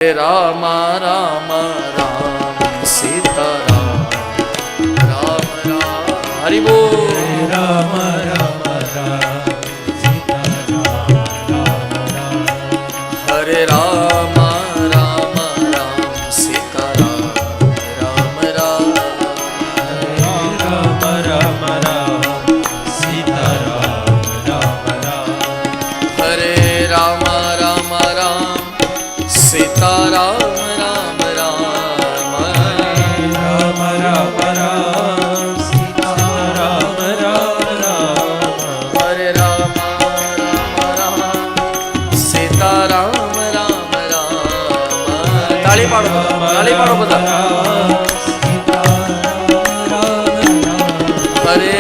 રામ રામ રામ સીતારામ રામ રામ હરિ બોલ રામ રામ રામ સીતારામ રામ રામ હરે રામ રામ રામ સીતારામ રામ રામ રામ રામ રામ સીતારામ રામ રામ હરે રામ રામ રામ સીતારામ રામ રામ રામ રામ રામ સીતારામ રામ રામ હરે રામ રામ રામ સીતારામ રામ રામ તાળી પાડો બધા સીતારામ રામ રામ હરે